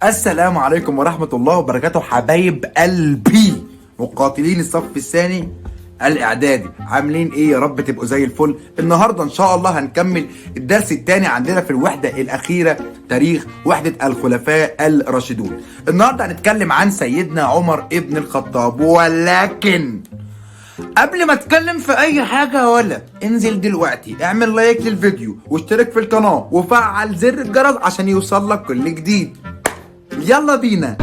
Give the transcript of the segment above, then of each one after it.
السلام عليكم ورحمة الله وبركاته حبايب قلبي مقاتلين الصف الثاني الإعدادي، عاملين إيه؟ يا رب تبقوا زي الفل. النهاردة إن شاء الله هنكمل الدرس الثاني عندنا في الوحدة الأخيرة، تاريخ وحدة الخلفاء الراشدون. النهاردة هنتكلم عن سيدنا عمر ابن الخطاب، ولكن قبل ما اتكلم في اي حاجة ولا انزل دلوقتي اعمل لايك للفيديو واشترك في القناة وفعل زر الجرس عشان يوصل لك كل جديد. يلا بينا.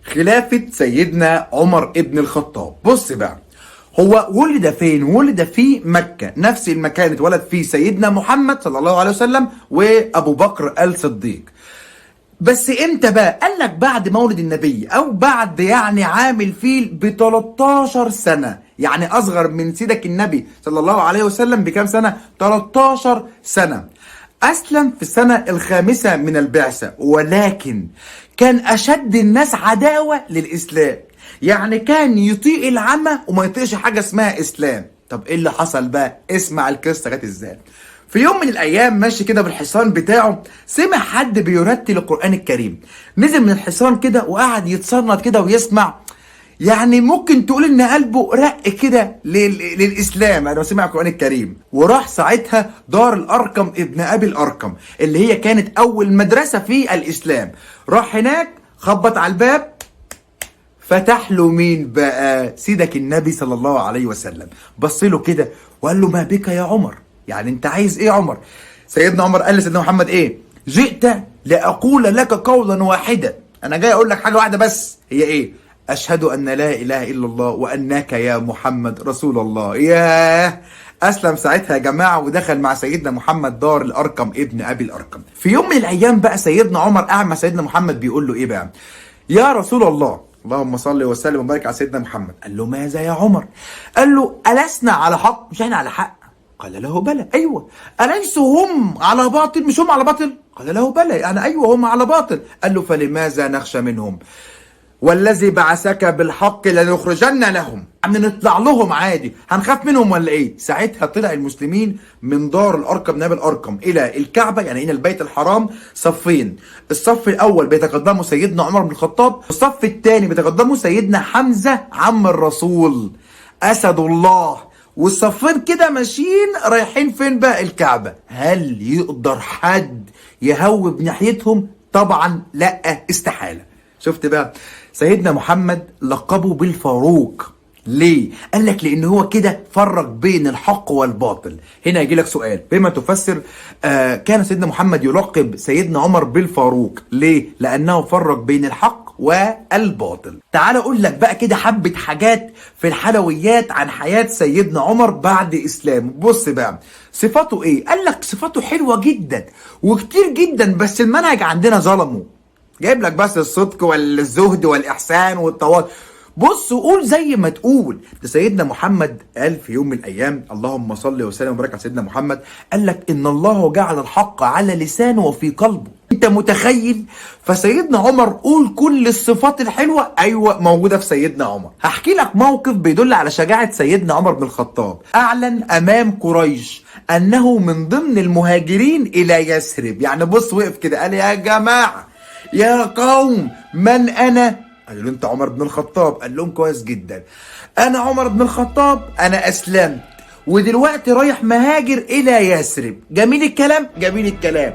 خلافة سيدنا عمر ابن الخطاب. بص بقى، هو ولد فين؟ ولد في مكة، نفس المكان اتولد فيه سيدنا محمد صلى الله عليه وسلم وابو بكر الصديق. بس امتى بقى؟ قال لك بعد مولد النبي، او بعد يعني عام الفيل ب 13 سنة، يعني اصغر من سيدك النبي صلى الله عليه وسلم بكام سنة؟ 13 سنة. أسلم في السنة الخامسة من البعثة، ولكن كان أشد الناس عداوة للإسلام، يعني كان يطيق العمى وما يطيقش حاجة اسمها إسلام. طب إيه اللي حصل بقى؟ اسمع القصة جت إزاي. في يوم من الأيام ماشي كده بالحصان بتاعه، سمع حد بيرتل القرآن الكريم، نزل من الحصان كده وقعد يتصنت كده ويسمع، يعني ممكن تقول ان قلبه رق كده للاسلام لما سمع القران الكريم. وراح ساعتها دار الارقم ابن ابي الارقم، اللي هي كانت اول مدرسه في الاسلام. راح هناك خبط على الباب، فتح له مين بقى؟ سيدك النبي صلى الله عليه وسلم. بص له كده وقال له: ما بك يا عمر؟ يعني انت عايز ايه يا عمر؟ سيدنا عمر قال لسيدنا محمد ايه؟ جئت لاقول لك قولا واحدا، انا جاي اقول لك حاجه واحده بس، هي ايه؟ أشهد أن لا إله إلا الله وأنك يا محمد رسول الله. ياه، أسلم ساعتها يا جماعة ودخل مع سيدنا محمد دار الأرقم ابن أبي الأرقم. في يوم من الأيام بقى سيدنا عمر قاعد مع سيدنا محمد بيقول له إيه بقى؟ يا رسول الله، اللهم صل وسلم وبارك على سيدنا محمد. قال له: ماذا يا عمر؟ قال له: ألسنا على حق؟ مش احنا على حق؟ قال له: بلى. أيوه. أليسوا هم على باطل؟ مش هم على باطل؟ قال له: بلى. يعني أيوه هم على باطل. قال له: فلماذا نخشى منهم؟ والذي بعثك بالحق لنخرجن لهم، عم نطلع لهم عادي، هنخاف منهم ولا ايه؟ ساعتها طلع المسلمين من دار الارقم نبي الارقم الى الكعبه، يعني الى البيت الحرام، صفين. الصف الاول بيتقدمه سيدنا عمر بن الخطاب، والصف الثاني بيتقدمه سيدنا حمزه عم الرسول اسد الله. والصفين كده ماشيين رايحين فين بقى؟ الكعبه. هل يقدر حد يهوب ناحيتهم؟ طبعا لا، استحاله. شفت بقى؟ سيدنا محمد لقبه بالفاروق. ليه؟ قال لك لان هو كده فرق بين الحق والباطل. هنا يجي لك سؤال، بما تفسر كان سيدنا محمد يلقب سيدنا عمر بالفاروق؟ ليه؟ لانه فرق بين الحق والباطل. تعال اقول لك بقى كده حبة حاجات في الحلويات عن حياة سيدنا عمر بعد اسلامه. بص بقى، صفاته ايه؟ قال لك صفاته حلوة جدا وكتير جدا، بس المنهج عندنا ظلمه، جايب لك بس الصدق والزهد والإحسان والتواضع. بص قول زي ما تقول. ده سيدنا محمد قال في يوم من الأيام، اللهم صل وسلم وبارك على سيدنا محمد، قال لك إن الله جعل الحق على لسانه وفي قلبه. أنت متخيل؟ فسيدنا عمر قول كل الصفات الحلوة أيوة موجودة في سيدنا عمر. هحكي لك موقف بيدل على شجاعة سيدنا عمر بن الخطاب. أعلن أمام قريش أنه من ضمن المهاجرين إلى يثرب. يعني بص وقف كده قال: يا جماعة، يا قوم، من أنا؟ قالوا له: أنت عمر بن الخطاب. قال لهم: كويس جدا، أنا عمر بن الخطاب، أنا أسلمت ودلوقتي رايح مهاجر إلى يثرب. جميل الكلام؟ جميل الكلام.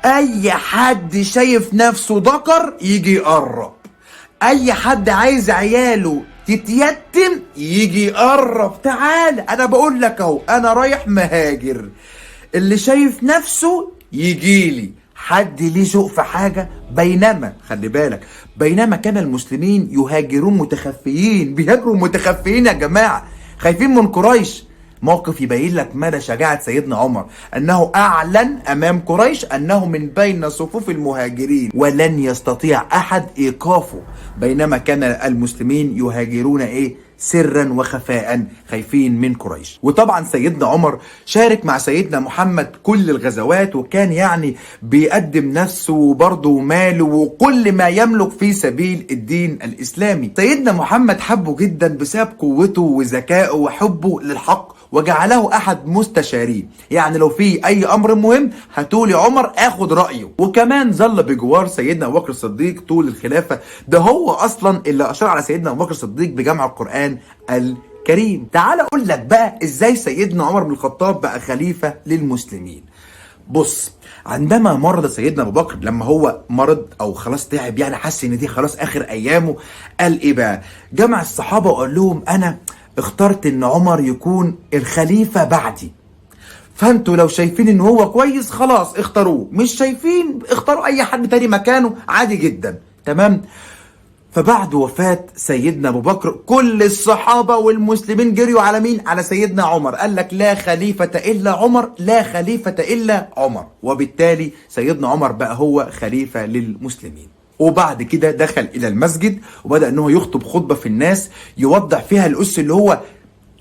أي حد شايف نفسه ذكر يجي يقرب، أي حد عايز عياله تتيتم يجي يقرب. تعال، أنا بقول لك أهو، أنا رايح مهاجر، اللي شايف نفسه يجيلي. حد ليه ذوق في حاجة؟ بينما خلي بالك، بينما كان المسلمين يهاجرون متخفيين، بيهاجروا متخفيين يا جماعة، خايفين من قريش. موقف يبين لك مدى شجاعة سيدنا عمر، أنه أعلن أمام قريش أنه من بين صفوف المهاجرين ولن يستطيع أحد إيقافه، بينما كان المسلمين يهاجرون إيه؟ سرا وخفاء خايفين من قريش. وطبعا سيدنا عمر شارك مع سيدنا محمد كل الغزوات، وكان يعني بيقدم نفسه وبرضه ماله وكل ما يملك في سبيل الدين الإسلامي. سيدنا محمد حبه جدا بسبب قوته وذكائه وحبه للحق، وجعله احد مستشاريه، يعني لو في اي امر مهم هاتولي عمر اخد رايه. وكمان ظل بجوار سيدنا ابو بكر الصديق طول الخلافه، ده هو اصلا اللي اشار على سيدنا ابو بكر الصديق بجمع القران الكريم. تعال اقول لك بقى ازاي سيدنا عمر بن الخطاب بقى خليفه للمسلمين. بص، عندما مرض سيدنا ابو بكر، لما هو مرض او خلاص تعب، يعني حس ان دي خلاص اخر ايامه، قال ايه بقى؟ جمع الصحابه وقال لهم انا اخترت ان عمر يكون الخليفة بعدي، فانتوا لو شايفين ان هو كويس خلاص اختاروه، مش شايفين اختاروا اي حد تاني مكانه عادي جدا. تمام. فبعد وفاة سيدنا ابو بكر كل الصحابة والمسلمين جريوا على مين؟ على سيدنا عمر. قال لك لا خليفة الا عمر، لا خليفة الا عمر. وبالتالي سيدنا عمر بقى هو خليفة للمسلمين. وبعد كده دخل الى المسجد وبدأ انه يخطب خطبة في الناس يوضح فيها الأس اللي هو،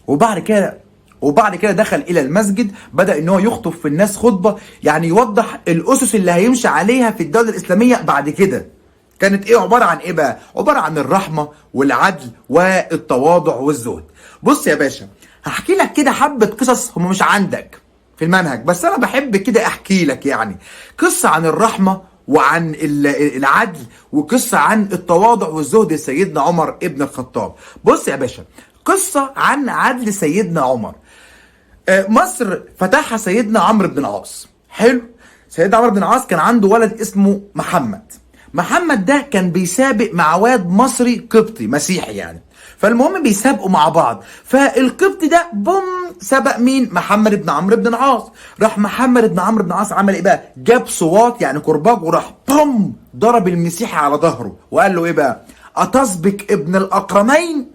وبعد كده دخل الى المسجد بدأ ان هو يخطب في الناس خطبة يعني يوضح الأسس اللي هيمشي عليها في الدولة الإسلامية بعد كده. كانت ايه؟ عبارة عن ايه بقى؟ عبارة عن الرحمة والعدل والتواضع والزهد. بص يا باشا، هحكي لك كده حبة قصص هم مش عندك في المنهج، بس انا بحب كده احكي لك يعني قصة عن الرحمة وعن العدل، وقصة عن التواضع والزهد لسيدنا عمر ابن الخطاب. بص يا باشا، قصة عن عدل سيدنا عمر. مصر فتحها سيدنا عمرو بن العاص. حلو. سيدنا عمرو بن العاص كان عنده ولد اسمه محمد ده كان بيسابق مع واد مصري قبطي مسيحي يعني. فالمهم بيسابقوا مع بعض، فالقبطي ده بوم سبق مين؟ محمد بن عمرو بن العاص. راح محمد بن عمرو بن العاص عمل ايه بقى؟ جاب صوات يعني كرباج، وراح بوم ضرب المسيحي على ظهره وقال له ايه بقى؟ أتسبق ابن الأقرمين؟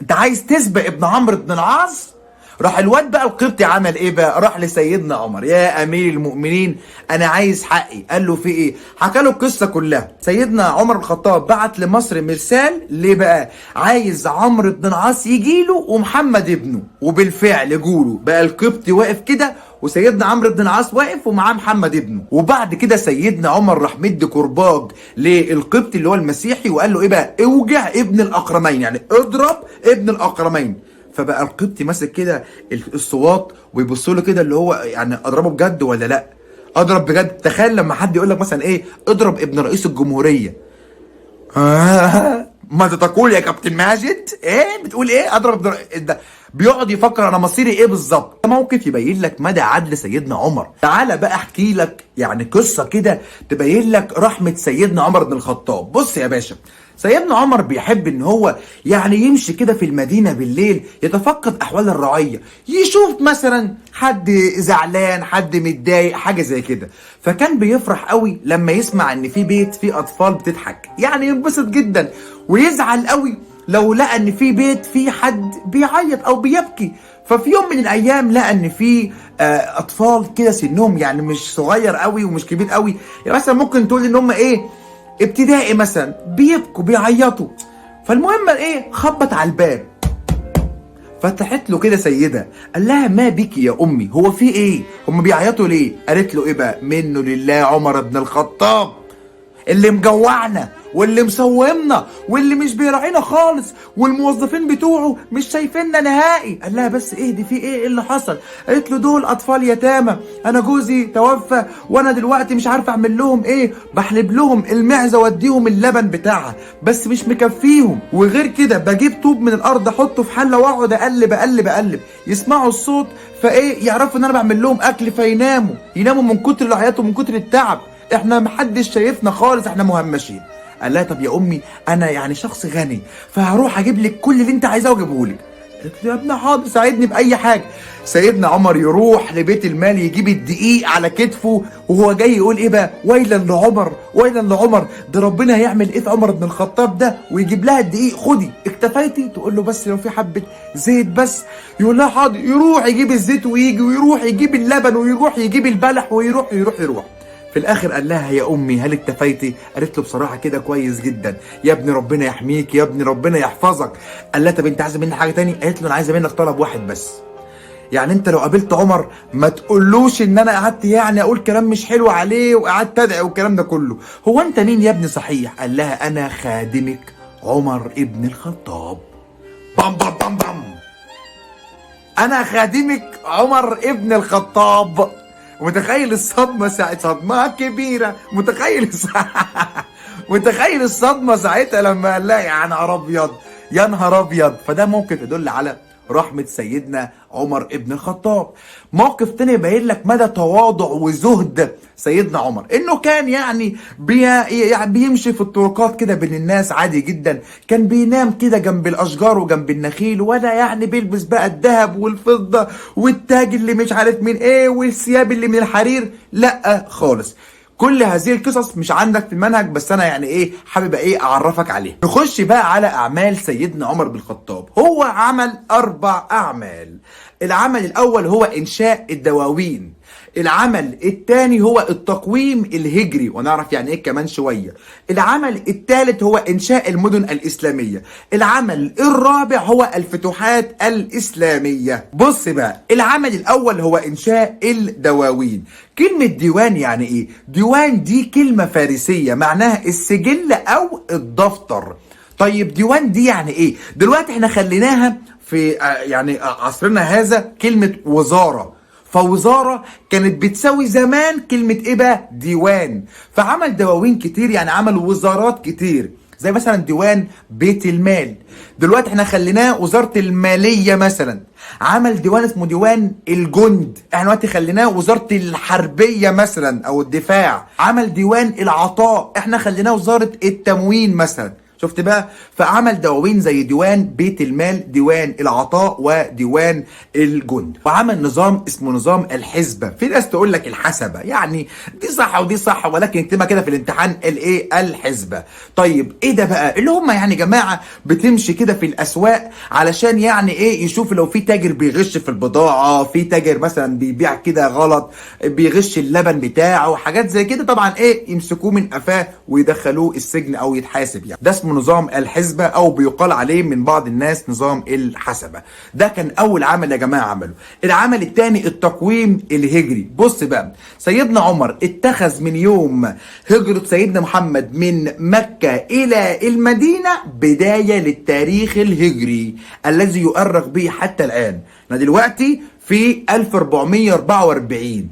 انت عايز تسبق ابن عمرو بن العاص؟ راح الواد بقى القبطي عمل ايه بقى؟ راح لسيدنا عمر، يا امير المؤمنين انا عايز حقي. قال له في ايه؟ حكى له القصه كلها. سيدنا عمر بن الخطاب بعت لمصر مرسال ليه بقى؟ عايز عمرو بن العاص يجي له ومحمد ابنه، وبالفعل جوله بقى القبطي واقف كده، وسيدنا عمرو بن العاص واقف ومعاه محمد ابنه. وبعد كده سيدنا عمر راح مد كرباج للقبطي اللي هو المسيحي وقال له ايه بقى؟ اوجع ابن الاقرمين، يعني اضرب ابن الاقرمين. فبقى القبطي ماسك كده الصوات ويبص له كده اللي هو يعني اضربه بجد ولا لا؟ اضرب بجد. تخيل لما حد يقول لك مثلا ايه؟ اضرب ابن رئيس الجمهوريه. ماذا تقول يا كابتن ماجد؟ ايه بتقول ايه؟ اضرب ده بيقعد يفكر انا مصيري ايه بالظبط. موقف يبين لك مدى عدل سيدنا عمر. تعالى بقى احكي لك يعني قصه كده تبين لك رحمه سيدنا عمر بن الخطاب. بص يا باشا، سيدنا عمر بيحب ان هو يعني يمشي كده في المدينة بالليل يتفقد احوال الرعية، يشوف مثلا حد زعلان، حد متضايق، حاجة زي كده. فكان بيفرح قوي لما يسمع ان في بيت فيه اطفال بتضحك، يعني ينبسط جدا، ويزعل قوي لو لقى ان في بيت فيه حد بيعيط او بيبكي. ففي يوم من الايام لقى ان في اطفال كده سنهم يعني مش صغير قوي ومش كبير قوي، يعني مثلا ممكن تقول ان هم ايه؟ ابتدائي مثلا، بيبكوا بيعيطوا. فالمهم ايه؟ خبط على الباب، فتحت له كده سيدة، قال لها ما بك يا امي؟ هو في ايه؟ هم بيعيطوا ليه؟ قالت له ايه بقى؟ منه لله عمر بن الخطاب اللي مجوعنا واللي مسومنا واللي مش بيراعينا خالص، والموظفين بتوعه مش شايفيننا نهائي. قال لها بس اهدي، في ايه اللي حصل؟ قالت له دول اطفال يتامى، انا جوزي توفى وانا دلوقتي مش عارفه اعمل لهم ايه، بحلب لهم المعزه واديهم اللبن بتاعها بس مش مكفيهم، وغير كده بجيب طوب من الارض احطه في حله واقعد اقلب يسمعوا الصوت فايه يعرفوا ان انا بعمل لهم اكل يناموا من كتر العياط ومن كتر التعب، احنا محدش شايفنا خالص، احنا مهمشين. قال لها طب يا امي انا يعني شخص غني فهروح اجيب لك كل اللي انت عايزاه واجيبه لك. قالت له يا ابني حاضر، ساعدني باي حاجه. سيدنا عمر يروح لبيت المال يجيب الدقيق على كتفه وهو جاي يقول ايه بقى؟ ويلا لعمر، ويلا لعمر، ده ربنا هيعمل ايه في عمر بن الخطاب ده؟ ويجيب لها الدقيق، خدي اكتفيتي؟ تقول له بس لو في حبه زيت بس. يقول لها حاضر، يروح يجيب الزيت ويجي، ويروح يجيب اللبن، ويروح يجيب البلح، ويروح. في الاخر قال لها يا امي هل اكتفيتي؟ قالت له بصراحه كده كويس جدا يا ابني، ربنا يحميك يا ابني، ربنا يحفظك. قال لها طب انت عايزه مني حاجه تاني؟ قالت له انا عايزه منك طلب واحد بس. يعني انت لو قابلت عمر ما تقولوش ان انا قعدت يعني اقول كلام مش حلو عليه وقعدت ادعي والكلام ده كله. هو انت مين يا ابني صحيح؟ قال لها انا خادمك عمر ابن الخطاب. بام بام بام بام، انا خادمك عمر ابن الخطاب. متخيل الصدمه صدمه كبيره، متخيل الصدمه ساعتها لما قال لها يا نهار ابيض يا نهار ابيض. فده موقف يدل على رحمة سيدنا عمر ابن الخطاب. موقف تاني يبين لك مدى تواضع وزهد سيدنا عمر، انه كان يعني بيمشي في الطرقات كده بين الناس عادي جدا، كان بينام كده جنب الاشجار وجنب النخيل، ولا يعني بيلبس بقى الذهب والفضة والتاج اللي مش عارف من ايه والثياب اللي من الحرير، لا خالص. كل هذه القصص مش عندك في المنهج، بس انا يعني ايه حابب ايه اعرفك عليها. نخش بقى على اعمال سيدنا عمر بن الخطاب. هو عمل 4 اعمال. العمل الاول هو انشاء الدواوين، العمل الثاني هو التقويم الهجري ونعرف يعني ايه كمان شويه، العمل الثالث هو انشاء المدن الاسلاميه، العمل الرابع هو الفتوحات الاسلاميه. بص بقى، العمل الاول هو انشاء الدواوين. كلمه ديوان يعني ايه؟ ديوان دي كلمه فارسيه معناها السجل او الدفتر. طيب ديوان دي يعني ايه؟ دلوقتي احنا خليناها في يعني عصرنا هذا كلمه وزاره، فوزارة كانت بتساوي زمان كلمة ايه بقى؟ ديوان. فعمل دواوين كتير، يعني عمل وزارات كتير، زي مثلا ديوان بيت المال، دلوقتي احنا خليناه وزارة المالية مثلا. عمل ديوان اسمه ديوان الجند، احنا دلوقتي خليناه وزارة الحربية مثلا او الدفاع. عمل ديوان العطاء، احنا خليناه وزارة التموين مثلا. شفت بقى؟ فعمل دواوين زي ديوان بيت المال، ديوان العطاء، وديوان الجند. وعمل نظام اسمه نظام الحسبة. في ناس تقول لك الحسبة، يعني دي صح ودي صح، ولكن اكتبها كده في الامتحان الايه؟ الحسبة. طيب ايه ده بقى؟ اللي هم يعني جماعة بتمشي كده في الاسواق علشان يعني ايه؟ يشوف لو في تاجر بيغش في البضاعة، في تاجر مثلا بيبيع كده غلط، بيغش اللبن بتاعه، حاجات زي كده. طبعا ايه؟ يمسكوه من قفاه ويدخلوه السجن او يتحاسب. يعني ده اسمه نظام الحسبة، او بيقال عليه من بعض الناس نظام الحسبة. ده كان اول عمل يا جماعة عمله. العمل الثاني التقويم الهجري. بص بقى، سيدنا عمر اتخذ من يوم هجرة سيدنا محمد من مكة الى المدينة بداية للتاريخ الهجري الذي يؤرخ به حتى الان. احنا دلوقتي في 1444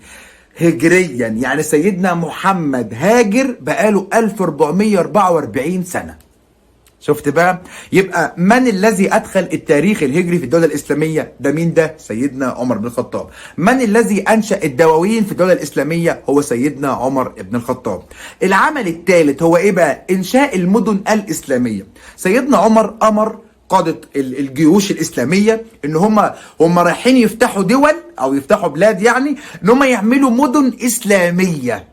هجريا، يعني سيدنا محمد هاجر بقاله 1444 سنة. شفت بقى؟ يبقى من الذي ادخل التاريخ الهجري في الدولة الاسلامية؟ ده مين ده؟ سيدنا عمر بن الخطاب. من الذي انشأ الدواوين في الدولة الاسلامية؟ هو سيدنا عمر بن الخطاب. العمل الثالث هو ايه بقى؟ انشاء المدن الاسلامية. سيدنا عمر امر قادة الجيوش الإسلامية إن هم رايحين يفتحوا دول أو يفتحوا بلاد، يعني إن هم يعملوا مدن إسلامية.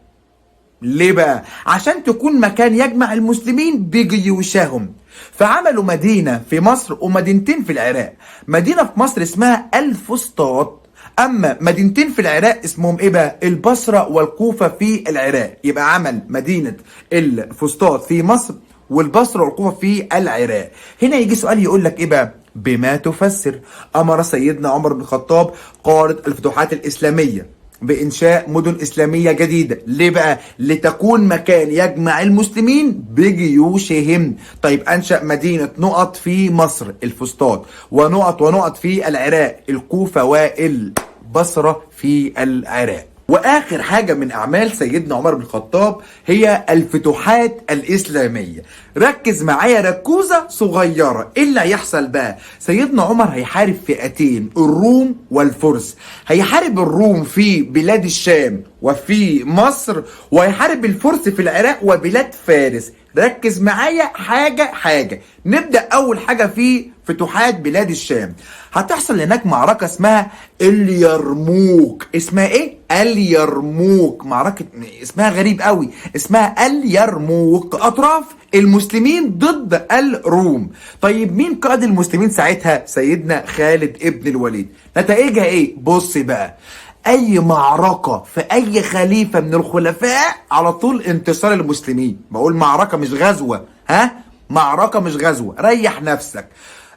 ليه بقى؟ عشان تكون مكان يجمع المسلمين بجيوشهم. فعملوا مدينة في مصر ومدينتين في العراق. مدينة في مصر اسمها الفسطاط، اما مدينتين في العراق اسمهم ايه بقى؟ البصرة والكوفة في العراق. يبقى عمل مدينة الفسطاط في مصر والبصرة والكوفة في العراق. هنا يجي سؤال يقول لك ايه بقى؟ بما تفسر. امر سيدنا عمر بن الخطاب قادة الفتوحات الاسلامية بإنشاء مدن إسلامية جديدة. ليه بقى؟ لتكون مكان يجمع المسلمين بجيوشهم. طيب أنشأ مدينة نقط في مصر الفسطاط، ونقط ونقط في العراق الكوفة والبصرة في العراق. واخر حاجة من اعمال سيدنا عمر بن الخطاب هي الفتوحات الاسلامية. ركز معايا ركوزة صغيرة. ايه اللي هيحصل بقى؟ سيدنا عمر هيحارب فئتين، الروم والفرس. هيحارب الروم في بلاد الشام وفي مصر، وهيحارب الفرس في العراق وبلاد فارس. ركز معايا حاجة. نبدأ اول حاجة في فتوحات بلاد الشام. هتحصل هناك معركة اسمها اليرموك. اسمها ايه؟ اليرموك. معركة اسمها غريب قوي، اسمها اليرموك. اطراف المسلمين ضد الروم. طيب مين قائد المسلمين ساعتها؟ سيدنا خالد ابن الوليد. نتائجها ايه؟ بص بقى، اي معركة في اي خليفة من الخلفاء على طول انتصار المسلمين. بقول معركة مش غزوة، ها، معركة مش غزوة، ريح نفسك.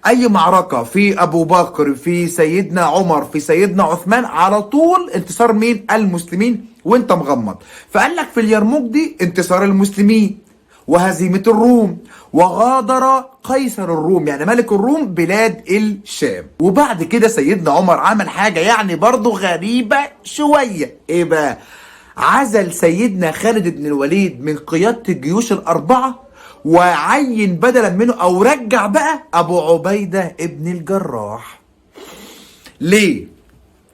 اي معركة في ابو بكر، في سيدنا عمر، في سيدنا عثمان، على طول انتصار مين؟ المسلمين، وانت مغمض. فقال لك في اليرموك دي انتصار المسلمين وهزيمة الروم، وغادر قيصر الروم يعني ملك الروم بلاد الشام. وبعد كده سيدنا عمر عمل حاجة يعني برضو غريبة شوية. ايه بقى؟ عزل سيدنا خالد بن الوليد من قيادة الجيوش الأربعة، وعين بدلا منه او رجع بقى ابو عبيدة ابن الجراح. ليه؟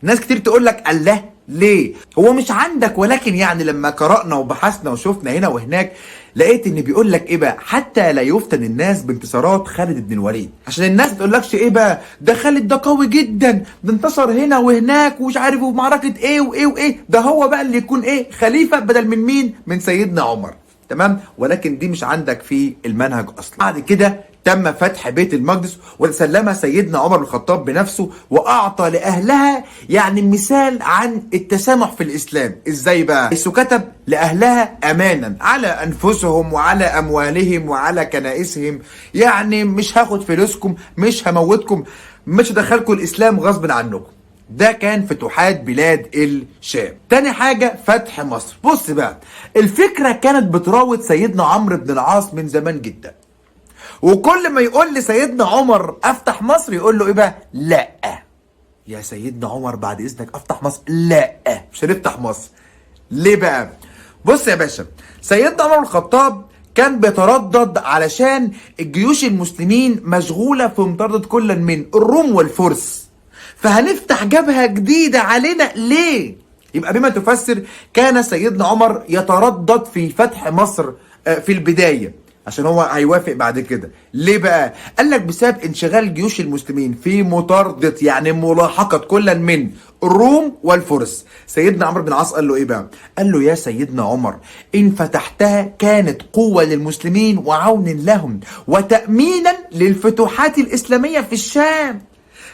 ناس كتير تقول لك الله ليه؟ هو مش عندك، ولكن يعني لما قرأنا وبحثنا وشفنا هنا وهناك لقيت ان بيقول لك ايه بقى؟ حتى لا يفتن الناس بانتصارات خالد بن الوليد، عشان الناس ما تقولكش ايه بقى؟ ده خالد ده قوي جدا، ده انتصر هنا وهناك ومش عارف وفي معركة ايه وايه وايه، ده هو بقى اللي يكون ايه؟ خليفة بدل من مين؟ من سيدنا عمر. تمام؟ ولكن دي مش عندك في المنهج اصلا. بعد كده تم فتح بيت المقدس وتسلمها سيدنا عمر بن الخطاب بنفسه، واعطى لاهلها يعني مثال عن التسامح في الاسلام. ازاي بقى؟ حيث كتب لاهلها امانا على انفسهم وعلى اموالهم وعلى كنائسهم، يعني مش هاخد فلوسكم، مش هموتكم، مش هدخلكم الاسلام غصب عنكم. ده كان فتوحات بلاد الشام. تاني حاجة فتح مصر. بص بقى، الفكرة كانت بتراود سيدنا عمرو بن العاص من زمان جدا، وكل ما يقول لسيدنا عمر افتح مصر يقول له ايه بقى؟ لا يا سيدنا عمر بعد اذنك افتح مصر، لا مش هنفتح مصر. ليه بقى؟ بص يا باشا، سيدنا عمر بن الخطاب كان بيتردد علشان الجيوش المسلمين مشغولة في مطاردة كل من الروم والفرس، فهنفتح جبهة جديدة علينا ليه؟ يبقى بما تفسر كان سيدنا عمر يتردد في فتح مصر في البداية، عشان هو هيوافق بعد كده. ليه بقى؟ قال لك بسبب انشغال جيوش المسلمين في مطاردة يعني ملاحقة كل من الروم والفرس. سيدنا عمرو بن العاص قال له ايه بقى؟ قال له يا سيدنا عمر ان فتحتها كانت قوة للمسلمين وعون لهم وتأمينا للفتوحات الإسلامية في الشام.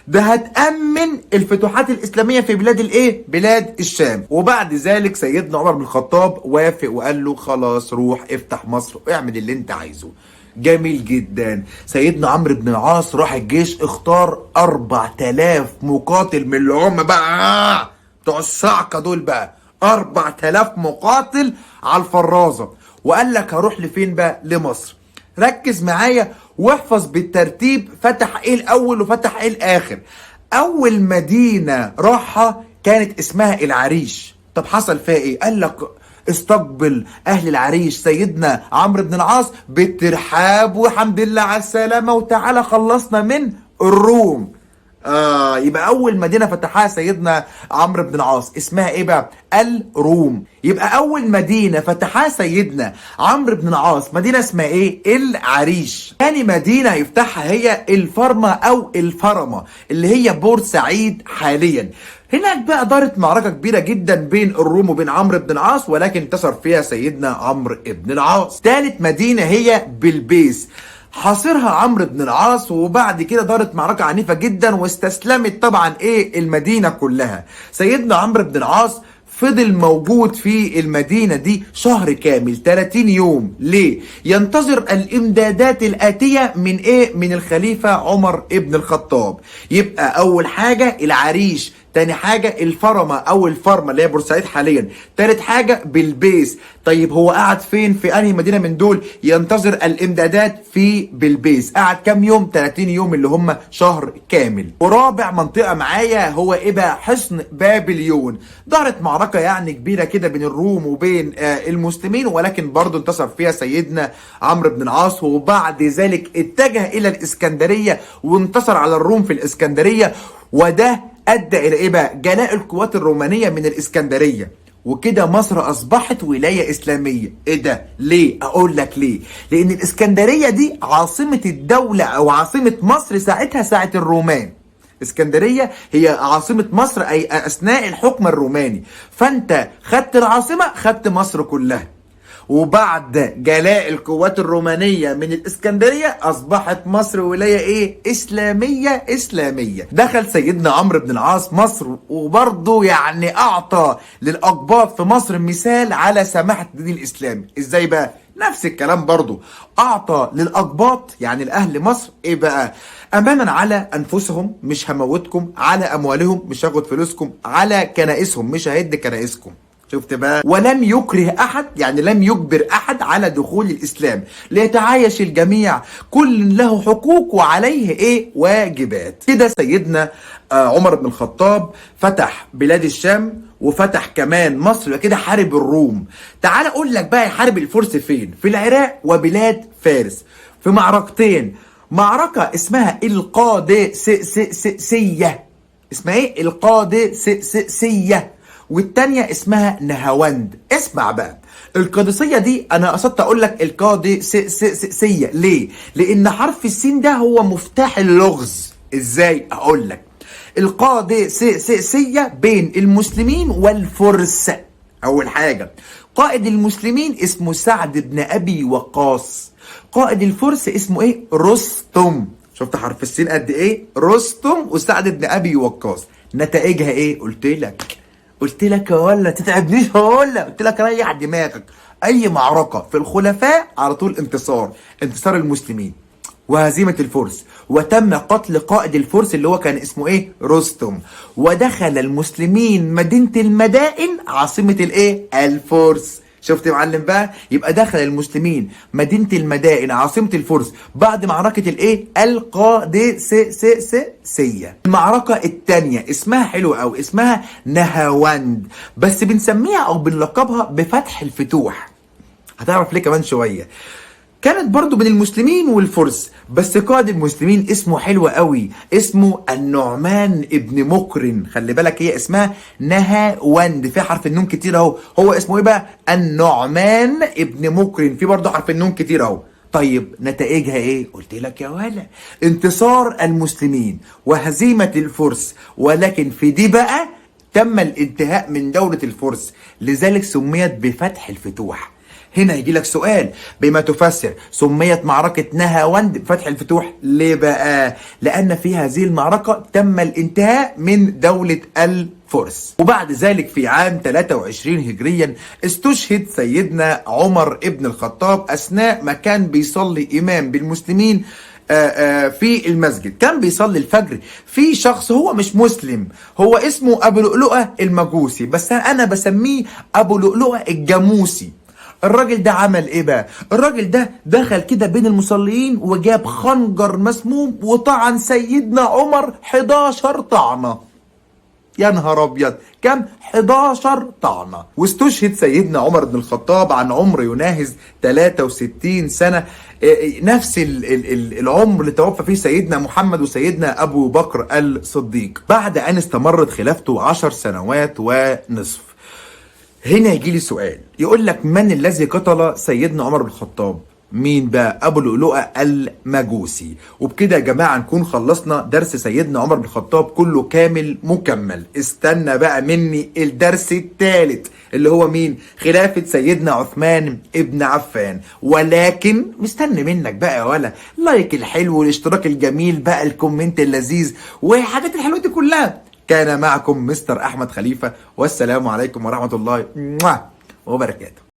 ده هتأمن الفتوحات الإسلامية في بلاد الايه؟ بلاد الشام. وبعد ذلك سيدنا عمر بن الخطاب وافق وقال له خلاص روح افتح مصر واعمل اللي انت عايزه. جميل جدا. سيدنا عمرو بن العاص راح الجيش اختار 4000 مقاتل من اللي هم بقى بتوع الصعقة دول بقى، 4000 مقاتل على الفرازة، وقال لك هروح لفين بقى؟ لمصر. ركز معايا واحفظ بالترتيب فتح ايه الاول وفتح ايه الاخر. اول مدينة راحها كانت اسمها العريش. طب حصل فيها ايه؟ قال لك استقبل اهل العريش سيدنا عمرو بن العاص بالترحاب وحمد لله على السلامة وتعالى خلصنا من الروم. يبقى اول مدينة فتحها سيدنا عمرو بن العاص اسمها ايه بقى؟ الروم. يبقى اول مدينة فتحها سيدنا عمرو بن العاص مدينة اسمها ايه؟ العريش. تاني مدينة يفتحها هي الفرمة او الفرمة اللي هي بورسعيد حاليا. هناك بقى دارت معركة كبيرة جدا بين الروم وبين عمرو بن العاص، ولكن انتصر فيها سيدنا عمرو بن العاص. تالت مدينة هي بلبيس، حاصرها عمرو بن العاص، وبعد كده دارت معركة عنيفة جدا واستسلمت طبعا ايه؟ المدينة كلها. سيدنا عمرو بن العاص فضل موجود في المدينة دي شهر كامل 30 يوم. ليه؟ ينتظر الامدادات الآتية من ايه؟ من الخليفة عمر ابن الخطاب. يبقى اول حاجة العريش، تاني حاجة الفرمة او الفرمة اللي هي بورسعيد حاليا، تالت حاجة بلبيس. طيب هو قعد فين؟ في انهي مدينة من دول؟ ينتظر الامدادات في بلبيس. قعد كام يوم؟ 30 يوم اللي هم شهر كامل. ورابع منطقة معايا هو ايه بقى؟ حصن بابليون. دارت معركة يعني كبيرة كده بين الروم وبين المسلمين، ولكن برضو انتصر فيها سيدنا عمرو بن العاص، وبعد ذلك اتجه الى الاسكندرية وانتصر على الروم في الاسكندرية، وده ادى الى ايه بقى؟ جلاء القوات الرومانية من الاسكندرية، وكده مصر اصبحت ولاية اسلامية. ايه ده؟ ليه؟ اقول لك ليه. لان الاسكندرية دي عاصمة الدولة او عاصمة مصر ساعتها، ساعة الرومان. اسكندرية هي عاصمة مصر اي اثناء الحكم الروماني، فانت خدت العاصمة خدت مصر كلها. وبعد جلاء القوات الرومانية من الإسكندرية أصبحت مصر ولاية إيه؟ إسلامية. دخل سيدنا عمرو بن العاص مصر، وبرضه يعني أعطى للأقباط في مصر مثال على سماحة الدين الإسلامي. إزاي بقى؟ نفس الكلام برضه، أعطى للأقباط يعني لأهل مصر إيه بقى؟ أمانا على أنفسهم مش هموتكم، على أموالهم مش هاخد فلوسكم، على كنائسهم مش ههد كنائسكم. شفت بقى؟ ولم يكره احد، يعني لم يجبر احد على دخول الاسلام، ليتعايش الجميع، كل له حقوق وعليه ايه؟ واجبات. كده سيدنا عمر بن الخطاب فتح بلاد الشام وفتح كمان مصر، وكده حارب الروم. تعال اقول لك بقى يحارب الفرس فين؟ في العراق وبلاد فارس، في معركتين. معركة اسمها القادسية، اسمها ايه؟ القادسية. والتانية اسمها نهاوند. اسمع بقى، القادسية دي انا قصدت اقول لك القادسية ليه؟ لان حرف السين ده هو مفتاح اللغز. ازاي؟ اقول لك. القادسية بين المسلمين والفرس. اول حاجة، قائد المسلمين اسمه سعد بن ابي وقاص، قائد الفرس اسمه ايه؟ رستم. شفت حرف السين قد ايه؟ رستم وسعد بن ابي وقاص. نتائجها ايه؟ قلت لك ولا تتعبنيش، ولا قلت لك ريح دماغك. اي معركه في الخلفاء على طول انتصار المسلمين وهزيمه الفرس، وتم قتل قائد الفرس اللي هو كان اسمه ايه؟ رستم. ودخل المسلمين مدينه المدائن عاصمه الايه؟ الفرس. شفت يا معلم بقى؟ يبقى دخل المسلمين مدينة المدائن عاصمة الفرس بعد معركة الايه؟ القادسية. المعركة التانية اسمها حلو قوي، اسمها نهاوند، بس بنسميها او بنلقبها بفتح الفتوح. هتعرف ليه كمان شوية. كانت برضو بين المسلمين والفرس، بس قائد المسلمين اسمه حلو قوي، اسمه النعمان ابن مقرن. خلي بالك هي اسمها نهاوند، فيها حرف النون كتير اهو. هو اسمه ايه بقى؟ النعمان ابن مقرن، في برضو حرف النون كتير اهو. طيب نتائجها ايه؟ قلت لك يا ولا، انتصار المسلمين وهزيمة الفرس، ولكن في دي بقى تم الانتهاء من دولة الفرس، لذلك سميت بفتح الفتوح. هنا يجي لك سؤال، بما تفسر سميت معركة نهاوند بفتح الفتوح ليه بقى؟ لأن في هذه المعركة تم الانتهاء من دولة الفرس. وبعد ذلك في عام 23 هجريا استشهد سيدنا عمر ابن الخطاب أثناء ما كان بيصلي إمام بالمسلمين في المسجد. كان بيصلي الفجر في شخص هو مش مسلم، هو اسمه أبو لؤلؤة المجوسي، بس أنا بسميه أبو لؤلؤة الجاموسي. الراجل ده عمل ايه بقى؟ الراجل ده دخل كده بين المصلين وجاب خنجر مسموم وطعن سيدنا عمر 11 طعنه. يا نهار ابيض، كم؟ 11 طعنه. واستشهد سيدنا عمر بن الخطاب عن عمر يناهز 63 سنه، نفس العمر اللي توفى فيه سيدنا محمد وسيدنا ابو بكر الصديق، بعد ان استمرت خلافته 10 سنوات ونصف. هنا يجي لي سؤال، يقول لك من الذي قتل سيدنا عمر بن الخطاب؟ مين بقى؟ ابو لؤلؤة المجوسي. وبكده يا جماعه نكون خلصنا درس سيدنا عمر بن الخطاب كله كامل مكمل. استنى بقى مني الدرس الثالث اللي هو مين؟ خلافة سيدنا عثمان ابن عفان. ولكن مستني منك بقى يا ولا لايك الحلو والاشتراك الجميل بقى، الكومنت اللذيذ والحاجات الحلوه دي كلها. كان معكم مستر أحمد خليفة، والسلام عليكم ورحمة الله وبركاته.